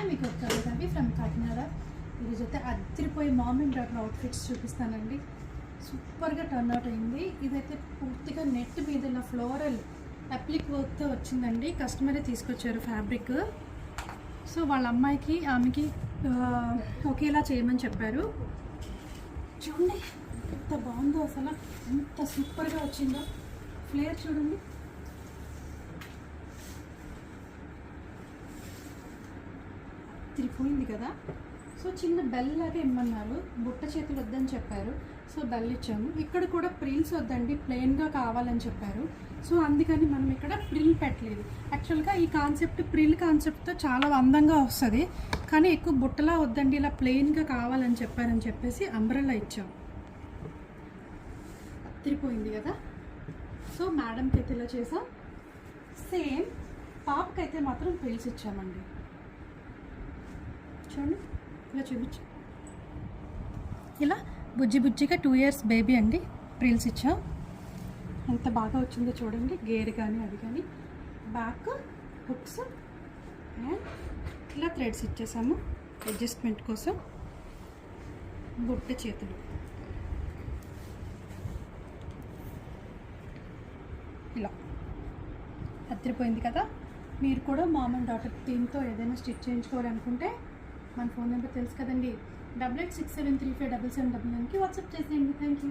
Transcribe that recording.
మీకు ఒక రవి ఫ్రమ్ కాకినాడ. ఈరోజు అయితే అదిరిపోయి మామ్ అండ్ డాటర్ అవుట్ఫిట్స్ చూపిస్తానండి. సూపర్గా టర్న్ అవుట్ అయింది. ఇదైతే పూర్తిగా నెట్ మీద ఇలా ఫ్లోరల్ అప్లిక్ వర్క్తో వచ్చిందండి. కస్టమరే తీసుకొచ్చారు ఫ్యాబ్రిక్. సో వాళ్ళ అమ్మాయికి ఆమెకి ఒకేలా చేయమని చెప్పారు. చూడండి ఎంత బాగుందో, అసలు ఎంత సూపర్గా వచ్చిందో. ఫ్లేర్ చూడండి, తిరిగిపోయింది కదా. సో చిన్న బెల్ లాగా ఇమ్మన్నారు, బుట్ట చేతులు వద్దని చెప్పారు. సో బెల్ ఇచ్చాము. ఇక్కడ కూడా ప్రిల్స్ వద్దండి, ప్లెయిన్గా కావాలని చెప్పారు. సో అందుకని మనం ఇక్కడ ప్రిల్ పెట్టలేదు. యాక్చువల్గా ఈ కాన్సెప్ట్ ప్రిల్ కాన్సెప్ట్తో చాలా అందంగా వస్తుంది, కానీ ఎక్కువ బుట్టలా వద్దండి, ఇలా ప్లెయిన్గా కావాలని చెప్పారని చెప్పేసి అంబ్రెల్లా ఇచ్చాము. తిరిగిపోయింది కదా. సో మేడంకి అయితే ఇలా చేసాం. సేమ్ పాపకి అయితే మాత్రం ప్రిల్స్ ఇచ్చామండి. చూడండి ఇలా చూపించు. ఇలా బుజ్జి బుజ్జిగా 2 years బేబీ అండి. ప్రిల్స్ ఇచ్చాం. ఎంత బాగా వచ్చిందో చూడండి. గేర్ కానీ అది కానీ, బ్యాక్ హుక్స్ అండ్ ఇలా థ్రెడ్స్ ఇచ్చేసాము అడ్జస్ట్మెంట్ కోసం. బుట్ట చేతులు ఇలా అదిరిపోయింది కదా. మీరు కూడా మామ్ అండ్ డాటర్ థీమ్తో ఏదైనా స్టిచ్ చేయించుకోవాలనుకుంటే మన ఫోన్ నెంబర్ తెలుసు కదండి, 8867357799కి వాట్సాప్ చేసేయండి. Thank you.